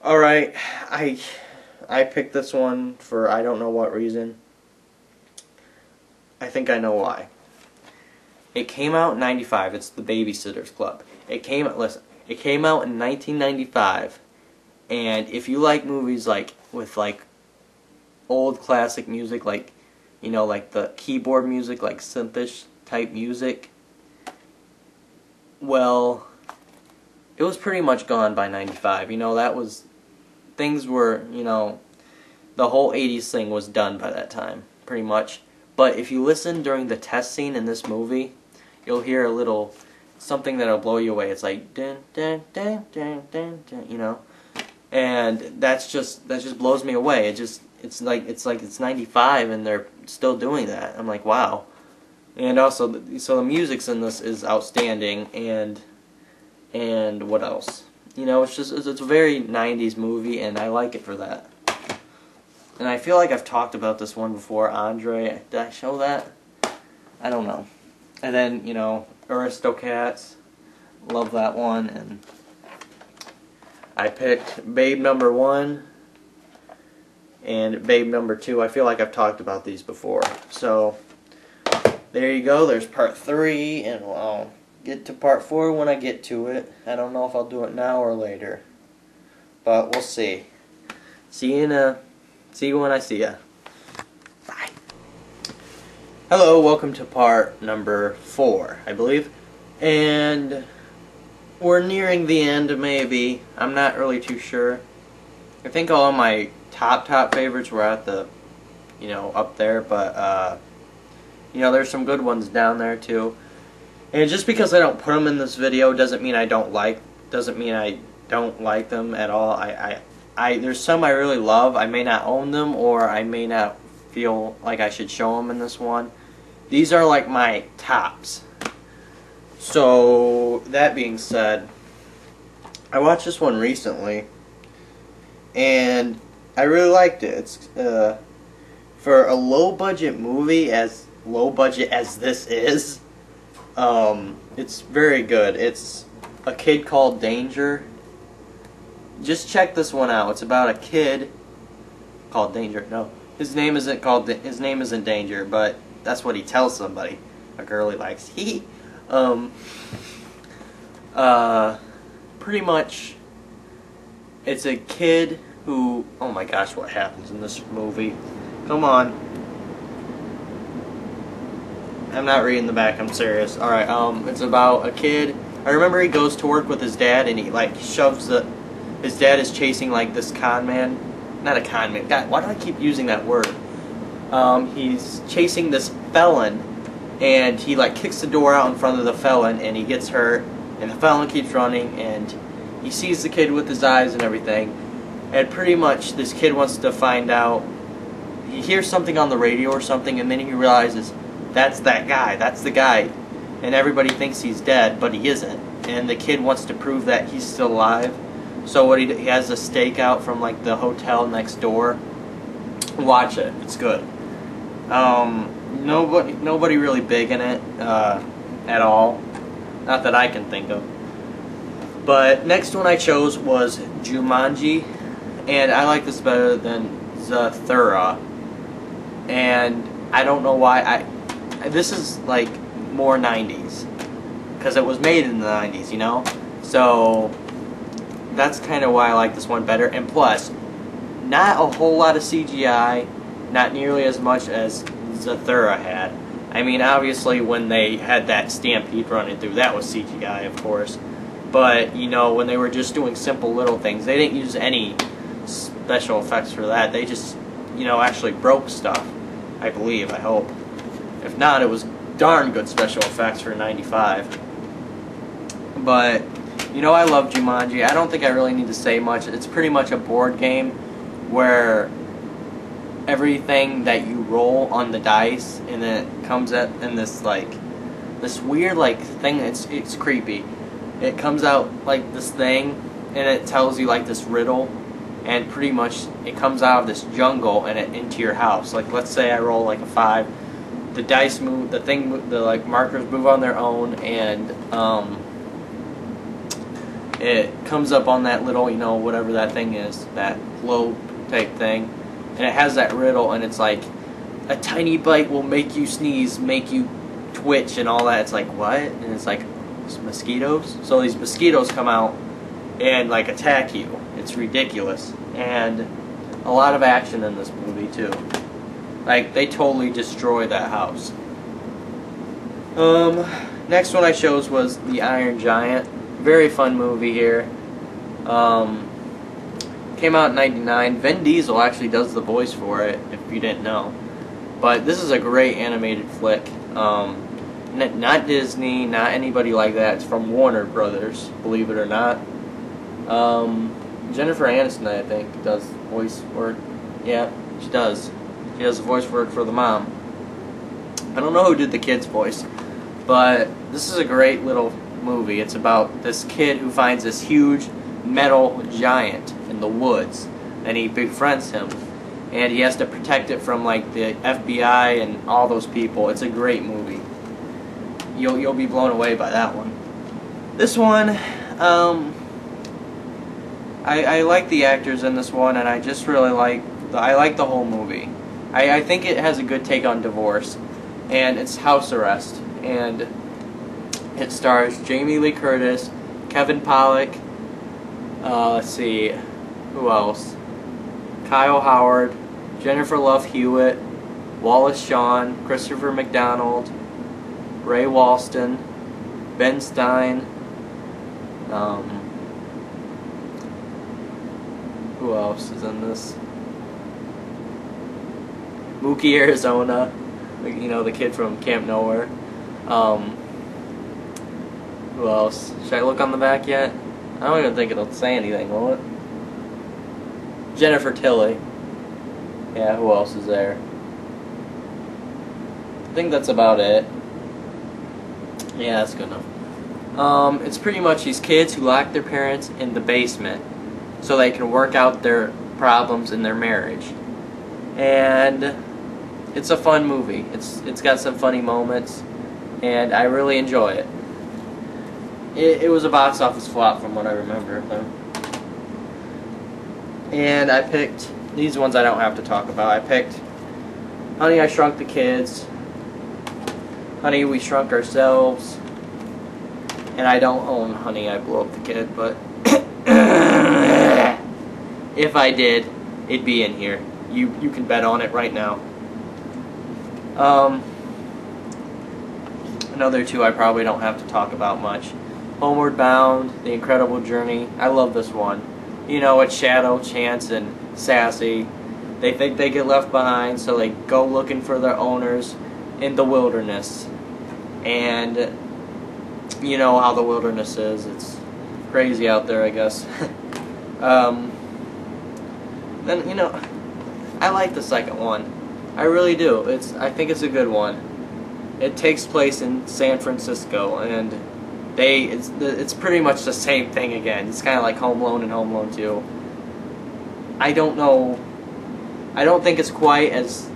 Alright, I picked this one for I don't know what reason. I think I know why. It came out in '95. It's The Babysitter's Club. It came out in 1995, and if you like movies with old classic music, like the keyboard music, like synthish type music, well, it was pretty much gone by '95. Things were, the whole '80s thing was done by that time, pretty much. But if you listen during the test scene in this movie, you'll hear a little something that'll blow you away. It's like dun dun dun dun dun dun, and that just blows me away. It's like it's '95 and they're still doing that. I'm like, wow. And also, so the music's in this is outstanding, and what else? It's a very '90s movie, and I like it for that. And I feel like I've talked about this one before. Andre, did I show that? I don't know. And then, Aristocats, love that one. And I picked Babe Number 1 and Babe Number 2. I feel like I've talked about these before. So, there you go. There's part 3, and I'll get to part 4 when I get to it. I don't know if I'll do it now or later, but we'll see. See you when I see ya. Bye. Hello, welcome to part number 4, I believe. And we're nearing the end, maybe. I'm not really too sure. I think all of my top favorites were at the, up there, but, there's some good ones down there, too. And just because I don't put them in this video doesn't mean I don't like them at all. There's some I really love. I may not own them, or I may not feel like I should show them in this one. These are like my tops. So, that being said, I watched this one recently, and I really liked it. It's for a low-budget movie, as low-budget as this is, it's very good. It's A Kid Called Danger. Just check this one out. It's about a kid called Danger. No, his name isn't Danger, but that's what he tells somebody. A girl he likes. Pretty much, it's a kid who. Oh my gosh, what happens in this movie? Come on. I'm not reading the back. I'm serious. All right. It's about a kid. I remember he goes to work with his dad, and he shoves the. His dad is chasing this con man. Not a con man. God, why do I keep using that word? He's chasing this felon, and he kicks the door out in front of the felon, and he gets hurt, and the felon keeps running, and he sees the kid with his eyes and everything, and pretty much this kid wants to find out. He hears something on the radio or something, and then he realizes that's that guy. That's the guy, and everybody thinks he's dead, but he isn't, and the kid wants to prove that he's still alive. So what he has a stakeout from the hotel next door. Watch it; it's good. Nobody really big in it at all, not that I can think of. But next one I chose was Jumanji, and I like this better than Zathura. And I don't know why. This is more '90s because it was made in the '90s, So. That's kind of why I like this one better. And plus, not a whole lot of CGI, not nearly as much as Zathura had. I mean, obviously, when they had that stampede running through, that was CGI, of course. But, when they were just doing simple little things, they didn't use any special effects for that. They just, actually broke stuff, I believe, I hope. If not, it was darn good special effects for '95. But. I love Jumanji. I don't think I really need to say much. It's pretty much a board game where everything that you roll on the dice, and then it comes in this weird thing. It's creepy. It comes out this thing, and it tells you this riddle, and pretty much it comes out of this jungle and into your house. Let's say I roll a 5, the dice move, the markers move on their own, and it comes up on that little, you know, whatever that thing is, that globe type thing, and it has that riddle, and it's like, a tiny bite will make you sneeze, make you twitch, and all that. It's like, what? And it's like, it's mosquitoes? So these mosquitoes come out and like attack you. It's ridiculous. And a lot of action in this movie too. Like, they totally destroy that house. Next one I chose was The Iron Giant. Very fun movie here. Came out in '99. Vin Diesel actually does the voice for it, if you didn't know. But this is a great animated flick. Not Disney, not anybody like that. It's from Warner Brothers, believe it or not. Jennifer Aniston, I think, does voice work. Yeah, she does. She does the voice work for the mom. I don't know who did the kid's voice, but this is a great little movie. It's about this kid who finds this huge metal giant in the woods, and he befriends him, and he has to protect it from like the FBI and all those people. It's a great movie. You'll be blown away by that one. This one, I like the actors in this one, and I just really like the whole movie. I think it has a good take on divorce, and it's House Arrest, and it stars Jamie Lee Curtis, Kevin Pollak, let's see, who else? Kyle Howard, Jennifer Love Hewitt, Wallace Shawn, Christopher McDonald, Ray Walston, Ben Stein, who else is in this? Mookie Arizona, you know, the kid from Camp Nowhere. Who else? Should I look on the back yet? I don't even think it'll say anything, will it? Jennifer Tilly. Yeah, who else is there? I think that's about it. Yeah, that's good enough. It's pretty much these kids who lock their parents in the basement so they can work out their problems in their marriage. And it's a fun movie. It's got some funny moments, and I really enjoy it. It was a box office flop from what I remember, though. And I picked these ones I don't have to talk about. I picked Honey, I Shrunk the Kids, Honey, We Shrunk Ourselves, and I don't own Honey, I Blew Up the Kid, but if I did, it'd be in here. You can bet on it right now. Another two I probably don't have to talk about much. Homeward Bound, The Incredible Journey. I love this one. You know, it's Shadow, Chance, and Sassy. They think they get left behind, so they go looking for their owners in the wilderness. And you know how the wilderness is. It's crazy out there, I guess. Then, you know, I like the second one. I really do. I think it's a good one. It takes place in San Francisco, and it's pretty much the same thing again. It's kind of like Home Alone and Home Alone 2. I don't know. I don't think it's quite as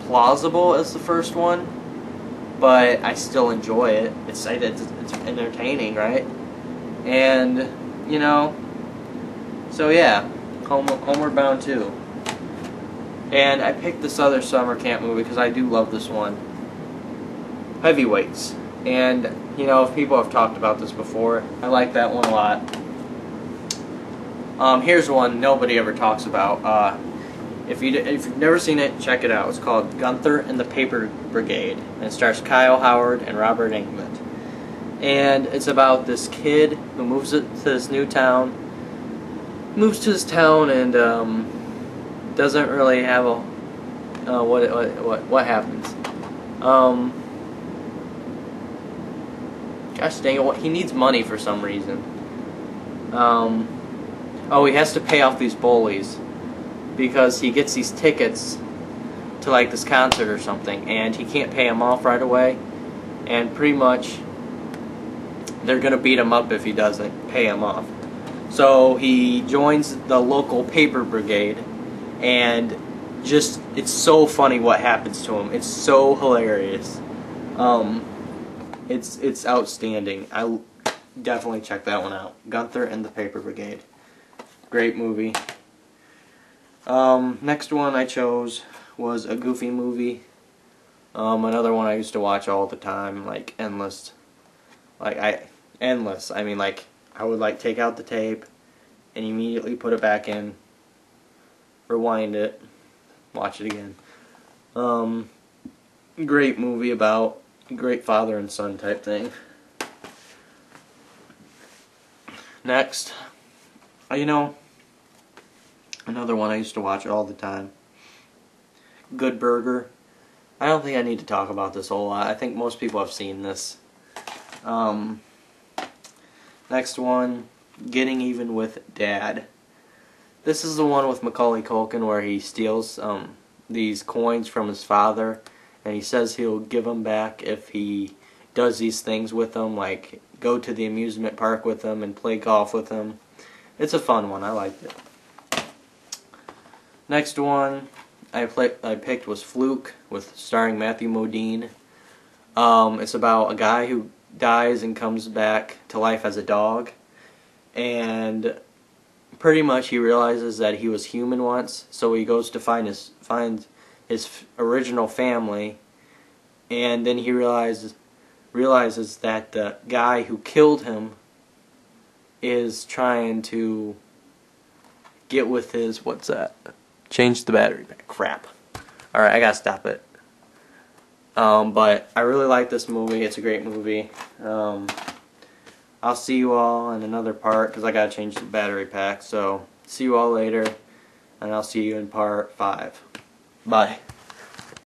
plausible as the first one, but I still enjoy it. It's entertaining, right? And, you know, so yeah, Homeward Bound 2. And I picked this other summer camp movie because I do love this one. Heavyweights. And, you know, if people have talked about this before, I like that one a lot. Here's one nobody ever talks about. If you've never seen it, check it out. It's called Gunther and the Paper Brigade. And it stars Kyle Howard and Robert Englund. And it's about this kid who moves to this new town. Moves to this town and doesn't really have a what happens. Gosh dang it! He needs money for some reason. Oh, he has to pay off these bullies because he gets these tickets to like this concert or something, and he can't pay them off right away. And pretty much, they're gonna beat him up if he doesn't pay them off. So he joins the local paper brigade, and just it's so funny what happens to him. It's so hilarious. It's outstanding. definitely check that one out. Gunther and the Paper Brigade. Great movie. Next one I chose was a Goofy movie. Another one I used to watch all the time, like endless. Endless. I mean, like, I would like take out the tape and immediately put it back in, rewind it, watch it again. Great movie about great father and son type thing. Next, another one I used to watch all the time. Good Burger. I don't think I need to talk about this a whole lot. I think most people have seen this. Next one, Getting Even with Dad. This is the one with Macaulay Culkin where he steals these coins from his father, and he says he'll give them back if he does these things with them, like go to the amusement park with them and play golf with them. It's a fun one. I liked it. Next one I picked was Fluke, starring Matthew Modine. It's about a guy who dies and comes back to life as a dog, and pretty much he realizes that he was human once, so he goes to find his original family, and then he realizes that the guy who killed him is trying to get with his, what's that? Change the battery back. Crap. Alright, I gotta stop it. But I really like this movie. It's a great movie. I'll see you all in another part because I gotta change the battery pack. So, see you all later, and I'll see you in part 5. Bye.